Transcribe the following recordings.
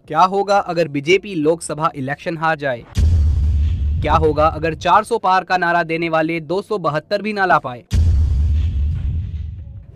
क्या होगा अगर बीजेपी लोकसभा इलेक्शन हार जाए? क्या होगा अगर 400 पार का नारा देने वाले 272 भी ना ला पाए?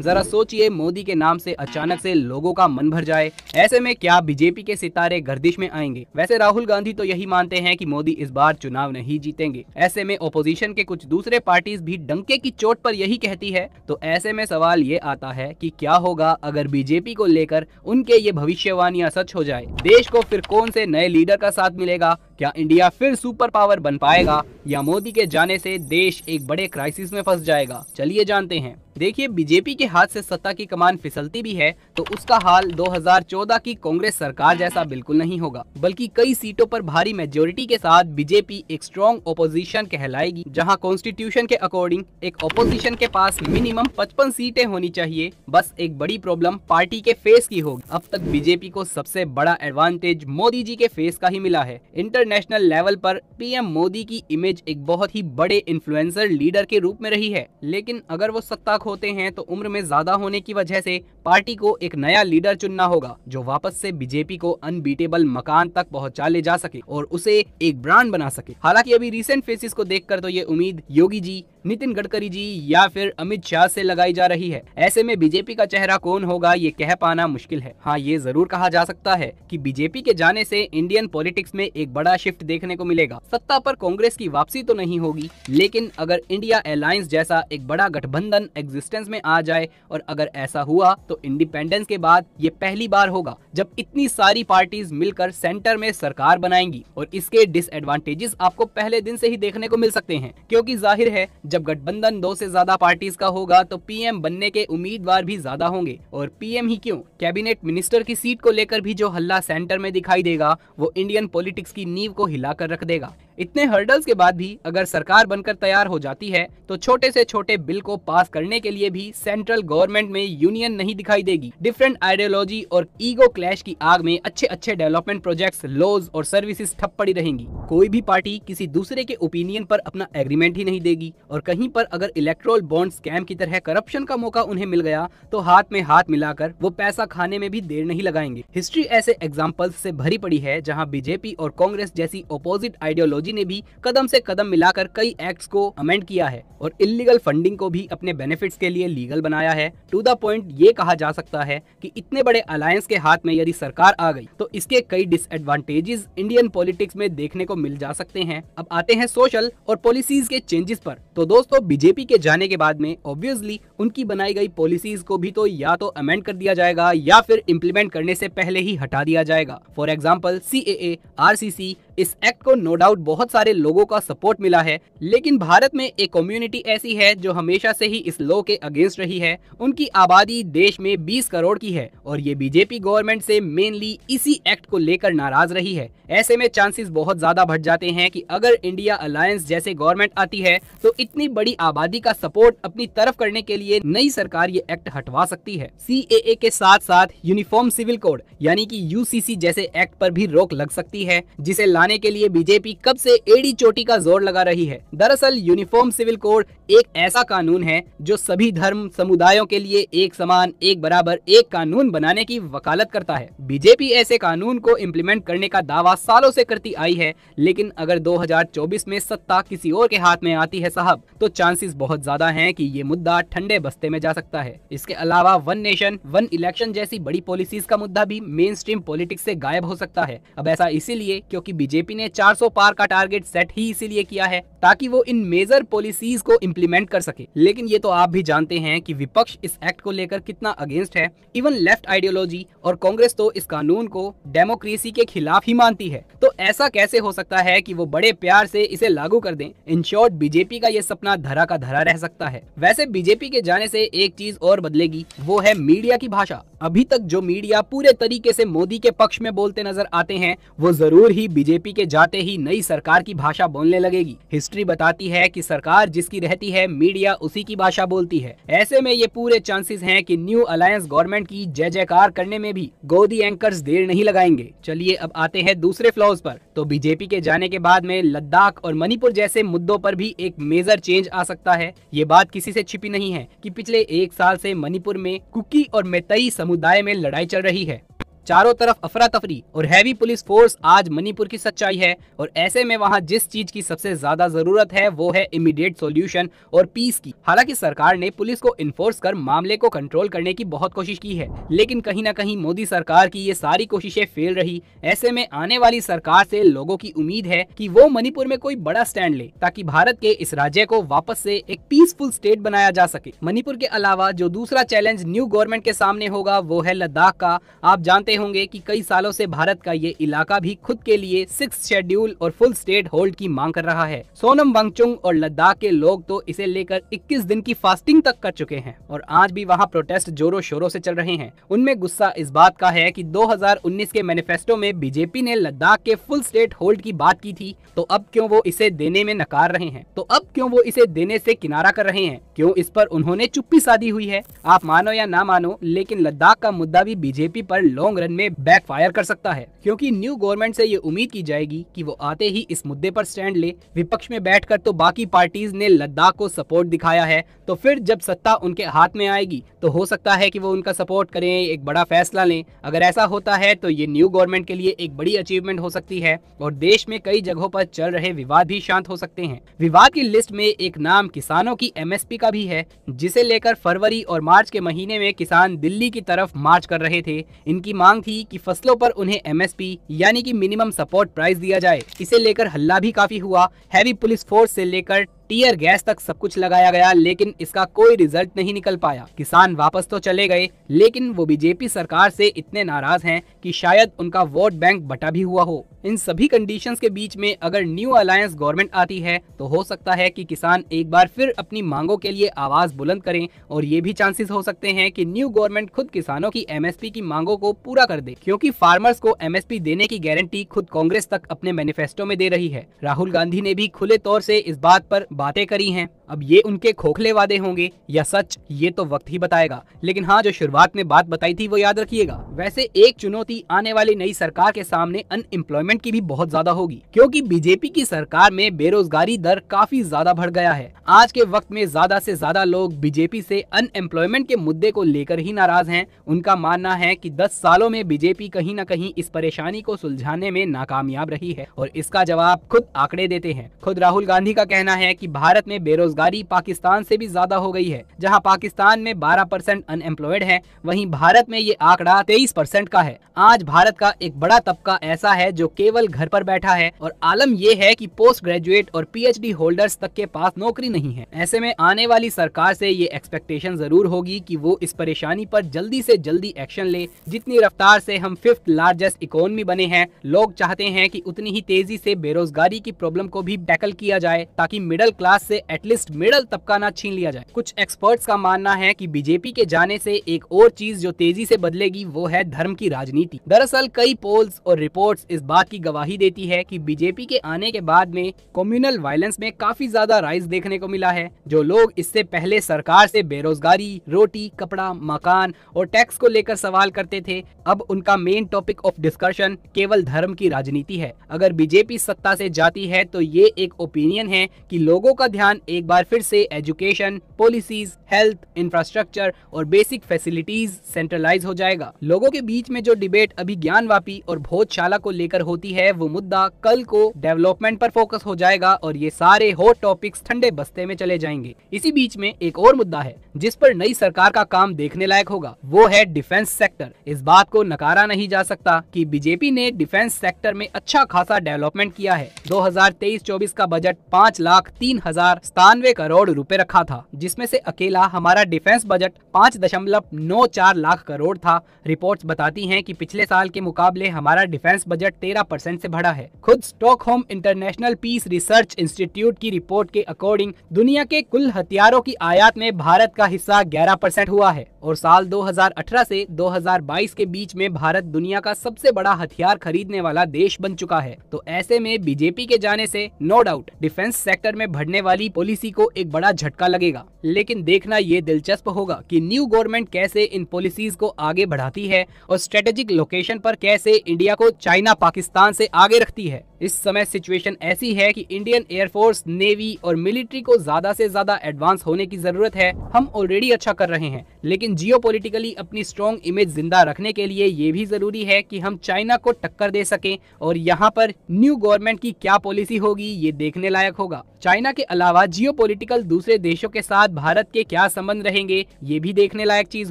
जरा सोचिए, मोदी के नाम से अचानक से लोगों का मन भर जाए। ऐसे में क्या बीजेपी के सितारे गर्दिश में आएंगे? वैसे राहुल गांधी तो यही मानते हैं कि मोदी इस बार चुनाव नहीं जीतेंगे। ऐसे में ओपोजिशन के कुछ दूसरे पार्टीज भी डंके की चोट पर यही कहती है। तो ऐसे में सवाल ये आता है कि क्या होगा अगर बीजेपी को लेकर उनके ये भविष्यवाणियां सच हो जाए? देश को फिर कौन से नए लीडर का साथ मिलेगा? क्या इंडिया फिर सुपर पावर बन पाएगा या मोदी के जाने से देश एक बड़े क्राइसिस में फंस जाएगा? चलिए जानते हैं। देखिए, बीजेपी के हाथ से सत्ता की कमान फिसलती भी है तो उसका हाल 2014 की कांग्रेस सरकार जैसा बिल्कुल नहीं होगा, बल्कि कई सीटों पर भारी मेजोरिटी के साथ बीजेपी एक स्ट्रॉन्ग ओपोजिशन कहलाएगी, जहां कॉन्स्टिट्यूशन के अकॉर्डिंग एक ओपोजिशन के पास मिनिमम 55 सीटें होनी चाहिए। बस एक बड़ी प्रॉब्लम पार्टी के फेस की होगी। अब तक बीजेपी को सबसे बड़ा एडवांटेज मोदी जी के फेस का ही मिला है। इंटरनेशनल लेवल पर पीएम मोदी की इमेज एक बहुत ही बड़े इन्फ्लुएंसर लीडर के रूप में रही है, लेकिन अगर वो सत्ता होते हैं तो उम्र में ज्यादा होने की वजह से पार्टी को एक नया लीडर चुनना होगा जो वापस से बीजेपी को अनबीटेबल मकान तक पहुंचा ले जा सके और उसे एक ब्रांड बना सके। हालांकि अभी रिसेंट फेसेस को देखकर तो ये उम्मीद योगी जी, नितिन गडकरी जी या फिर अमित शाह से लगाई जा रही है। ऐसे में बीजेपी का चेहरा कौन होगा ये कह पाना मुश्किल है। हाँ, ये जरूर कहा जा सकता है कि बीजेपी के जाने से इंडियन पॉलिटिक्स में एक बड़ा शिफ्ट देखने को मिलेगा। सत्ता पर कांग्रेस की वापसी तो नहीं होगी, लेकिन अगर इंडिया अलायंस जैसा एक बड़ा गठबंधन एग्जिस्टेंस में आ जाए और अगर ऐसा हुआ तो इंडिपेंडेंस के बाद ये पहली बार होगा जब इतनी सारी पार्टीज मिलकर सेंटर में सरकार बनाएंगी। और इसके डिसएडवांटेजेस आपको पहले दिन से ही देखने को मिल सकते हैं, क्योंकि जाहिर है जब गठबंधन 2 से ज्यादा पार्टीज का होगा तो पीएम बनने के उम्मीदवार भी ज्यादा होंगे। और पीएम ही क्यों, कैबिनेट मिनिस्टर की सीट को लेकर भी जो हल्ला सेंटर में दिखाई देगा वो इंडियन पॉलिटिक्स की नींव को हिलाकर रख देगा। इतने हर्डल्स के बाद भी अगर सरकार बनकर तैयार हो जाती है तो छोटे से छोटे बिल को पास करने के लिए भी सेंट्रल गवर्नमेंट में यूनियन नहीं दिखाई देगी। डिफरेंट आइडियोलॉजी और ईगो क्लैश की आग में अच्छे अच्छे डेवलपमेंट प्रोजेक्ट्स, लॉज और सर्विसेज ठप पड़ी रहेंगी। कोई भी पार्टी किसी दूसरे के ओपिनियन पर अपना एग्रीमेंट ही नहीं देगी। और कहीं पर अगर इलेक्ट्रोल बॉन्ड स्कैम की तरह करप्शन का मौका उन्हें मिल गया तो हाथ में हाथ मिलाकर वो पैसा खाने में भी देर नहीं लगाएंगे। हिस्ट्री ऐसे एग्जाम्पल्स से भरी पड़ी है जहाँ बीजेपी और कांग्रेस जैसी अपोजिट आइडियोलॉजी ने भी कदम से कदम मिलाकर कई एक्ट्स को अमेंड किया है और इल्लीगल फंडिंग को भी अपने बेनिफिट्स के लिए लीगल बनाया है। टू द पॉइंट ये कहा जा सकता है कि इतने बड़े अलायंस के हाथ में यदि सरकार आ गई तो इसके कई डिसएडवांटेजेस इंडियन पॉलिटिक्स में देखने को मिल जा सकते हैं। अब आते हैं सोशल और पॉलिसीज के चेंजेस पर। तो दोस्तों, बीजेपी के जाने के बाद में ऑब्वियसली उनकी बनाई गई पॉलिसीज को भी तो या तो अमेंड कर दिया जाएगा या फिर इम्प्लीमेंट करने से पहले ही हटा दिया जाएगा। फॉर एग्जाम्पल CAA, RCC, इस एक्ट को नो डाउट बहुत सारे लोगों का सपोर्ट मिला है, लेकिन भारत में एक कम्युनिटी ऐसी है जो हमेशा से ही इस लॉ के अगेंस्ट रही है। उनकी आबादी देश में 20 करोड़ की है और ये बीजेपी गवर्नमेंट से मेनली इसी एक्ट को लेकर नाराज रही है। ऐसे में चांसेस बहुत ज्यादा बढ़ जाते हैं कि अगर इंडिया अलायंस जैसे गवर्नमेंट आती है तो इतनी बड़ी आबादी का सपोर्ट अपनी तरफ करने के लिए नई सरकार ये एक्ट हटवा सकती है। CAA के साथ साथ यूनिफॉर्म सिविल कोड यानी कि UCC जैसे एक्ट पर भी रोक लग सकती है, जिसे लाने के लिए बीजेपी कब से एड़ी चोटी का जोर लगा रही है। दरअसल यूनिफॉर्म सिविल कोड एक ऐसा कानून है जो सभी धर्म समुदायों के लिए एक समान, एक बराबर, एक कानून बनाने की वकालत करता है। बीजेपी ऐसे कानून को इम्प्लीमेंट करने का दावा सालों से करती आई है, लेकिन अगर 2024 में सत्ता किसी और के हाथ में आती है साहब, तो चांसेस बहुत ज्यादा हैं कि ये मुद्दा ठंडे बस्ते में जा सकता है। इसके अलावा वन नेशन वन इलेक्शन जैसी बड़ी पॉलिसीज का मुद्दा भी मेन स्ट्रीम पॉलिटिक्स से गायब हो सकता है। अब ऐसा इसीलिए क्योंकि बीजेपी ने 400 पार का टारगेट सेट ही इसीलिए किया है ताकि वो इन मेजर पॉलिसीज को इम्प्लीमेंट कर सके। लेकिन ये तो आप भी जानते हैं कि विपक्ष इस एक्ट को लेकर कितना अगेंस्ट है। इवन लेफ्ट आइडियोलॉजी और कांग्रेस तो इस कानून को डेमोक्रेसी के खिलाफ ही मानती है। तो ऐसा कैसे हो सकता है कि वो बड़े प्यार से इसे लागू कर दें? इन शॉर्ट, बीजेपी का ये सपना धरा का धरा रह सकता है। वैसे बीजेपी के जाने से एक चीज और बदलेगी, वो है मीडिया की भाषा। अभी तक जो मीडिया पूरे तरीके से मोदी के पक्ष में बोलते नजर आते हैं, वो जरूर ही बीजेपी के जाते ही नई सरकार की भाषा बोलने लगेगी। हिस्ट्री बताती है कि सरकार जिसकी रहती है, मीडिया उसी की भाषा बोलती है। ऐसे में ये पूरे चांसेस हैं कि न्यू अलायंस गवर्नमेंट की जय जयकार करने में भी गोदी एंकर्स देर नहीं लगाएंगे। चलिए अब आते हैं दूसरे फ्लॉज पर। तो बीजेपी के जाने के बाद में लद्दाख और मणिपुर जैसे मुद्दों पर भी एक मेजर चेंज आ सकता है। ये बात किसी से छिपी नहीं है कि पिछले 1 साल से मणिपुर में कुकी और मैतेई समुदाय में लड़ाई चल रही है। चारों तरफ अफरा तफरी और हैवी पुलिस फोर्स आज मणिपुर की सच्चाई है। और ऐसे में वहाँ जिस चीज की सबसे ज्यादा जरूरत है वो है इमीडिएट सॉल्यूशन और पीस की। हालांकि सरकार ने पुलिस को इन्फोर्स कर मामले को कंट्रोल करने की बहुत कोशिश की है, लेकिन कहीं न कहीं मोदी सरकार की ये सारी कोशिशें फेल रही। ऐसे में आने वाली सरकार से लोगों की उम्मीद है कि वो मणिपुर में कोई बड़ा स्टैंड ले, ताकि भारत के इस राज्य को वापस से एक पीसफुल स्टेट बनाया जा सके। मणिपुर के अलावा जो दूसरा चैलेंज न्यू गवर्नमेंट के सामने होगा वो है लद्दाख का। आप जानते होंगे कि कई सालों से भारत का ये इलाका भी खुद के लिए 6th शेड्यूल और फुल स्टेट होल्ड की मांग कर रहा है। सोनम वांगचुक और लद्दाख के लोग तो इसे लेकर 21 दिन की फास्टिंग तक कर चुके हैं और आज भी वहाँ प्रोटेस्ट जोरों शोरों से चल रहे हैं। उनमें गुस्सा इस बात का है कि 2019 के मैनिफेस्टो में बीजेपी ने लद्दाख के फुल स्टेट होल्ड की बात की थी, तो अब क्यों वो इसे देने में नकार रहे हैं, तो अब क्यों वो इसे देने से किनारा कर रहे हैं, क्यों इस पर उन्होंने चुप्पी साधी हुई है। आप मानो या ना मानो, लेकिन लद्दाख का मुद्दा भी बीजेपी पर लॉन्ग रन में बैकफायर कर सकता है, क्योंकि न्यू गवर्नमेंट से ये उम्मीद की जाएगी कि वो आते ही इस मुद्दे पर स्टैंड ले। विपक्ष में बैठकर तो बाकी पार्टीज ने लद्दाख को सपोर्ट दिखाया है, तो फिर जब सत्ता उनके हाथ में आएगी तो हो सकता है कि वो उनका सपोर्ट करें, एक बड़ा फैसला लें। अगर ऐसा होता है तो ये न्यू गवर्नमेंट के लिए एक बड़ी अचीवमेंट हो सकती है और देश में कई जगहों पर चल रहे विवाद भी शांत हो सकते हैं। विवाद की लिस्ट में एक नाम किसानों की एमएसपी का भी है, जिसे लेकर फरवरी और मार्च के महीने में किसान दिल्ली की तरफ मार्च कर रहे थे। इनकी मांग थी कि फसलों पर उन्हें एमएसपी यानी कि मिनिमम सपोर्ट प्राइस दिया जाए। इसे लेकर हल्ला भी काफी हुआ। हैवी पुलिस फोर्स से लेकर टीयर गैस तक सब कुछ लगाया गया, लेकिन इसका कोई रिजल्ट नहीं निकल पाया। किसान वापस तो चले गए, लेकिन वो बीजेपी सरकार से इतने नाराज हैं कि शायद उनका वोट बैंक बटा भी हुआ हो। इन सभी कंडीशंस के बीच में अगर न्यू अलायंस गवर्नमेंट आती है तो हो सकता है कि किसान एक बार फिर अपनी मांगों के लिए आवाज बुलंद करें और ये भी चांसेस हो सकते हैं कि न्यू गवर्नमेंट खुद किसानों की एमएसपी की मांगों को पूरा कर दे, क्योंकि फार्मर्स को एमएसपी देने की गारंटी खुद कांग्रेस तक अपने मैनिफेस्टो में दे रही है। राहुल गांधी ने भी खुले तौर से इस बात पर बातें करी हैं। अब ये उनके खोखले वादे होंगे या सच, ये तो वक्त ही बताएगा। लेकिन हाँ, जो शुरुआत में बात बताई थी वो याद रखिएगा। वैसे एक चुनौती आने वाली नई सरकार के सामने अनएम्प्लॉयमेंट की भी बहुत ज्यादा होगी, क्योंकि बीजेपी की सरकार में बेरोजगारी दर काफी ज्यादा बढ़ गया है। आज के वक्त में ज्यादा से ज्यादा लोग बीजेपी से अनएम्प्लॉयमेंट के मुद्दे को लेकर ही नाराज हैं। उनका मानना है कि 10 सालों में बीजेपी कहीं न कहीं इस परेशानी को सुलझाने में नाकामयाब रही है और इसका जवाब खुद आंकड़े देते हैं। खुद राहुल गांधी का कहना है कि भारत में बेरोजगारी पाकिस्तान से भी ज्यादा हो गई है। जहां पाकिस्तान में 12% अनएम्प्लॉयड है, वहीं भारत में ये आंकड़ा 23% का है। आज भारत का एक बड़ा तबका ऐसा है जो केवल घर पर बैठा है और आलम ये है कि पोस्ट ग्रेजुएट और पीएचडी होल्डर्स तक के पास नौकरी नहीं है। ऐसे में आने वाली सरकार से ये एक्सपेक्टेशन जरूर होगी कि वो इस परेशानी पर जल्दी से जल्दी एक्शन ले। जितनी रफ्तार से हम 5th लार्जेस्ट इकोनॉमी बने हैं, लोग चाहते हैं कि उतनी ही तेजी से बेरोजगारी की प्रॉब्लम को भी टैकल किया जाए, ताकि मिडिल क्लास से एटलीस्ट मिडिल तबका ना छीन लिया जाए। कुछ एक्सपर्ट्स का मानना है कि बीजेपी के जाने से एक और चीज जो तेजी से बदलेगी वो है धर्म की राजनीति। दरअसल कई पोल्स और रिपोर्ट्स इस बात की गवाही देती है कि बीजेपी के आने के बाद में कम्युनल वायलेंस में काफी ज्यादा राइज देखने को मिला है। जो लोग इससे पहले सरकार से बेरोजगारी, रोटी, कपड़ा, मकान और टैक्स को लेकर सवाल करते थे, अब उनका मेन टॉपिक ऑफ डिस्कशन केवल धर्म की राजनीति है। अगर बीजेपी सत्ता से जाती है तो ये एक ओपिनियन है कि लोगों का ध्यान एक बार फिर से एजुकेशन, पॉलिसीज, हेल्थ, इंफ्रास्ट्रक्चर और बेसिक फैसिलिटीज सेंट्रलाइज हो जाएगा। लोगों के बीच में जो डिबेट अभी ज्ञानवापी और भोजशाला को लेकर होती है, वो मुद्दा कल को डेवलपमेंट पर फोकस हो जाएगा और ये सारे हॉट टॉपिक्स ठंडे बस्ते में चले जाएंगे। इसी बीच में एक और मुद्दा है जिस पर नई सरकार का काम देखने लायक होगा, वो है डिफेंस सेक्टर। इस बात को नकारा नहीं जा सकता कि बीजेपी ने डिफेंस सेक्टर में अच्छा खासा डेवलपमेंट किया है। 2023-24 का बजट 5,03,97 करोड़ रुपए रखा था, जिसमें से अकेला हमारा डिफेंस बजट 5.94 लाख करोड़ था। रिपोर्ट्स बताती हैं कि पिछले साल के मुकाबले हमारा डिफेंस बजट 13% से बढ़ा है। खुद Stockholm International Peace Research Institute की रिपोर्ट के अकॉर्डिंग दुनिया के कुल हथियारों की आयात में भारत का हिस्सा 11% हुआ है और साल 2018 से 2022 के बीच में भारत दुनिया का सबसे बड़ा हथियार खरीदने वाला देश बन चुका है। तो ऐसे में बीजेपी के जाने से नो डाउट डिफेंस सेक्टर में बढ़ने वाली पॉलिसी को एक बड़ा झटका लगेगा। लेकिन देखना ये दिलचस्प होगा कि न्यू गवर्नमेंट कैसे इन पॉलिसीज को आगे बढ़ाती है और स्ट्रेटेजिक लोकेशन पर कैसे इंडिया को चाइना पाकिस्तान से आगे रखती है। इस समय सिचुएशन ऐसी है कि इंडियन एयरफोर्स, नेवी और मिलिट्री को ज्यादा से ज्यादा एडवांस होने की जरूरत है। हम ऑलरेडी अच्छा कर रहे हैं, लेकिन जियोपॉलिटिकली अपनी स्ट्रॉन्ग इमेज जिंदा रखने के लिए ये भी जरूरी है कि हम चाइना को टक्कर दे सकें। और यहाँ पर न्यू गवर्नमेंट की क्या पॉलिसी होगी ये देखने लायक होगा। चाइना के अलावा जियोपॉलिटिकल दूसरे देशों के साथ भारत के क्या संबंध रहेंगे ये भी देखने लायक चीज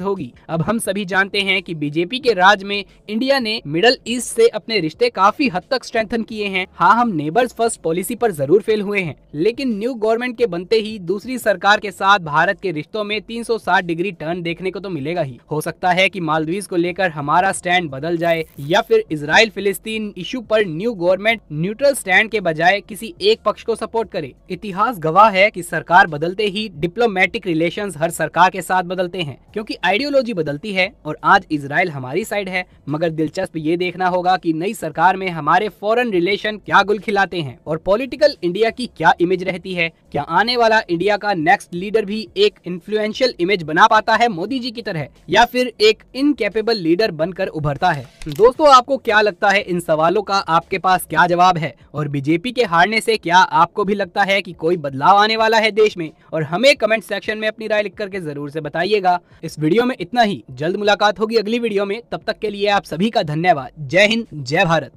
होगी। अब हम सभी जानते हैं कि बीजेपी के राज में इंडिया ने मिडल ईस्ट से अपने रिश्ते काफी हद तक स्ट्रेंथन किए हैं। हाँ, हम नेबर्स फर्स्ट पॉलिसी पर जरूर फेल हुए हैं, लेकिन न्यू गवर्नमेंट के बनते ही दूसरी सरकार के साथ भारत के रिश्तों में 360 डिग्री टर्न देखने को तो मिलेगा ही। हो सकता है कि मालदीव को लेकर हमारा स्टैंड बदल जाए, या फिर इजराइल फिलिस्तीन इशू पर न्यू गवर्नमेंट न्यूट्रल स्टैंड के बजाय किसी एक पक्ष को सपोर्ट करे। इतिहास गवाह है कि सरकार बदलते ही डिप्लोमेटिक रिलेशंस हर सरकार के साथ बदलते हैं, क्योंकि आइडियोलॉजी बदलती है। और आज इजराइल हमारी साइड है, मगर दिलचस्प ये देखना होगा कि नई सरकार में हमारे फॉरेन रिलेशन क्या गुल खिलाते हैं और पॉलिटिकल इंडिया की क्या इमेज रहती है। क्या आने वाला इंडिया का नेक्स्ट लीडर भी एक इन्फ्लुएंशियल इमेज बना पाता है मोदी जी की तरह, या फिर एक इनकैपेबल लीडर बनकर उभरता है। दोस्तों, आपको क्या लगता है? इन सवालों का आपके पास क्या जवाब है? और बीजेपी के हारने से क्या आपको भी लगता है कि कोई बदलाव आने वाला है देश में? और हमें कमेंट सेक्शन में अपनी राय लिख करके जरूर से बताइएगा। इस वीडियो में इतना ही। जल्द मुलाकात होगी अगली वीडियो में। तब तक के लिए आप सभी का धन्यवाद। जय हिंद, जय भारत।